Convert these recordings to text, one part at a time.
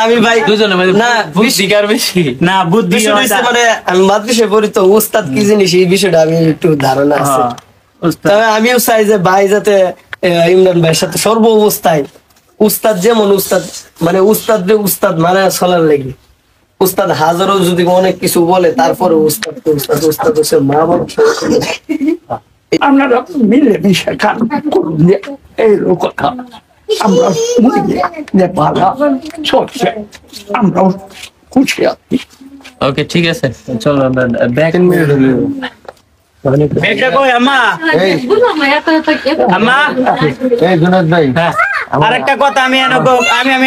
আমি ভাই না বুদ্ধি মানে আমি মাদ্রাসায় পড়ি তো উস্তাদ কি জিনিস এই বিষয়টা আমি একটু ধারণা আছে। তবে আমিও চাই যে ভাই যাতে ইমরান ভাইয়ের সাথে সর্ব অবস্থায় উস্তাদ যেমন উস্তাদ মানে উস্তাদ মানে চলার লেগে উস্তাদ হাজারও যদি অনেক কিছু বলে তারপরে উস্তাদ হচ্ছে মা বাবা। আপনারা মিলেমিশে কাজ করুন এই কথা আমরা চলছে আমরাও খুশি আছি। ওকে ঠিক আছে চলো ব্যাক আরেকটা কথা আমি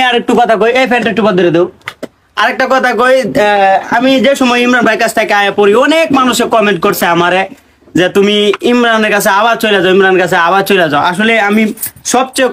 আরেকটু কথা কই এই ফ্যানটা একটু ধরে দেব। আরেকটা কথা কই আমি যে সময় ইমরান ভাই কাছ থেকে আয়া পড়ি অনেক মানুষে কমেন্ট করছে আমারে যে তুমি ইমরানের কাছে আবার চলে যাও ইমরানের কাছে আবার চলে যাও। আসলে আমি সবচেয়ে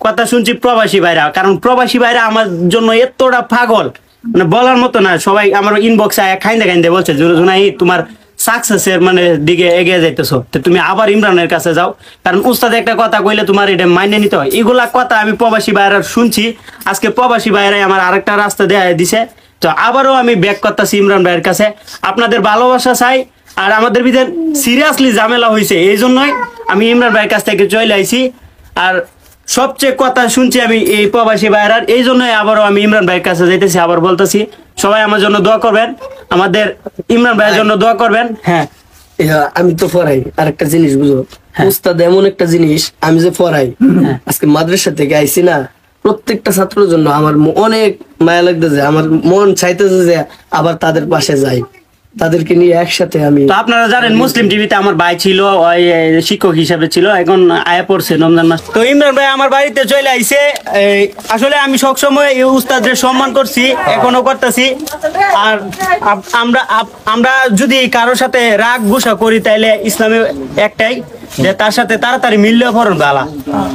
কথা শুনছি প্রবাসী ভাইরা, কারণ প্রবাসী ভাইরা আমার জন্য এতটা পাগল মানে বলার মতো না। সবাই আমার ইনবক্সে আয়া খাইন্দে বলছে জুনাই তোমার সাকসেসের মানে দিকে এগিয়ে যাইতেছো, তুমি আবার ইমরানের কাছে যাও, কারণ উস্তাদ একটা কথা কইলে তোমার এটা মাইনে নিতে হয়। এগুলা কথা আমি প্রবাসী ভাইরা শুনছি। আজকে প্রবাসী ভাইরাই আমার আরেকটা রাস্তা দেয়া দিছে, তো আবারও আমি ব্যাক করতেছি ইমরান ভাইয়ের কাছে। আপনাদের ভালোবাসা চাই, আর আমাদের ভিতরে সিরিয়াসলি ঝামেলা হয়েছে এই জন্যই আমি ইমরান ভাইয়ের কাছ থেকে চলে আইছি। আর সবচেয়ে কথা শুনছি আমি এই প্রবাসী ভাইরার, এই জন্যই আবারও আমি ইমরান ভাইয়ের কাছে যাইতেছি। আবার বলতেছি সবাই আমার জন্য দোয়া করবেন, আমাদের ইমরান ভাইয়ের জন্য দোয়া করবেন। হ্যাঁ আমি তো পড়াই আরেকটা জিনিস বুঝো, উস্তাদ এমন একটা জিনিস আমি যে পড়াই আজকে মাদ্রাসা থেকে আইছি না, প্রত্যেকটা ছাত্রের জন্য আমার অনেক মায়া লাগতেছে, আমার মন চাইতেছে যে আবার তাদের পাশে যাই, তাদেরকে নিয়ে একসাথে আমি। তো আপনারা জানেন মুসলিম টিভিতে আমার ভাই ছিল, ওই শিক্ষক হিসাবে ছিল, এখন আয়া পড়ছে রমজান মাস। তো ইমরান ভাই আমার বাড়িতে চলে আইছে। আসলে আমি সবসময় এই উস্তাদের সম্মান করছি, এখনো করতেছি। আর আমরা যদি কারোর সাথে রাগ গুসা করি তাইলে ইসলামে একটাই যে তার সাথে তাড়াতাড়ি মিললে ফরন বালা।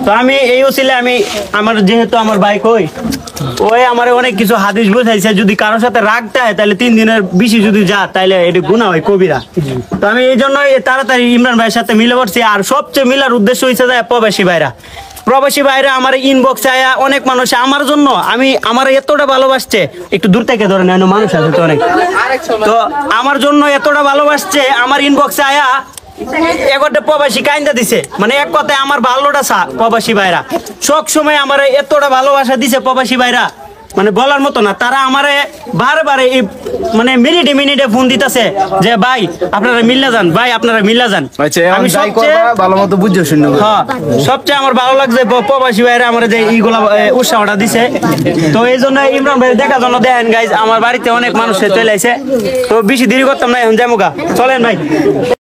তো আমি এই ওসিলে আমি আমার যেহেতু আমার ভাই কই ওই আমার অনেক কিছু হাদিস বুঝাইছে, যদি কারোর সাথে রাগ দেয় তাহলে 3 দিনের বেশি যদি যা তাইলে এটা গুনাহ হয় কবিরা। তো আমি এই জন্যই তাড়াতাড়ি ইমরান ভাইয়ের সাথে মিলে পড়ছি। আর সবচেয়ে মিলার উদ্দেশ্য হয়েছে যে প্রবাসী ভাইরা আমার ইনবক্সে আয়া অনেক মানুষ আমার জন্য আমার এতটা ভালোবাসছে, একটু দূর থেকে ধরে নেন মানুষ আছে তো অনেক, তো আমার জন্য এতটা ভালোবাসছে আমার ইনবক্সে আয়া একটা প্রবাসী কাইন্দা দিছে, মানে এক কথায় আমার ভালোটা প্রবাসী ভাইরা সব সময় আমার এতটা ভালোবাসা দিছে প্রবাসী ভাইরা মানে বলার মতো না। তারা আমারে বারে মানে মিনিটে ফোন দিতেছে যে ভাই আপনারা মিল্লা যান, ভাই আপনারা মিল্লা যান। আমি সবচেয়ে ভালো মতো বুঝছো শুনো। হ্যাঁ সবচেয়ে আমার ভালো লাগছে প্রবাসী ভাইরা আমার যে এইগুলা উৎসাহটা দিছে। তো এই জন্য ইমরান ভাই দেখার জন্য দেখেন গাইজ আমার বাড়িতে অনেক মানুষ চলে আসে। তো বেশি দেরি করতাম না, এখন যাবো গা, চলেন ভাই।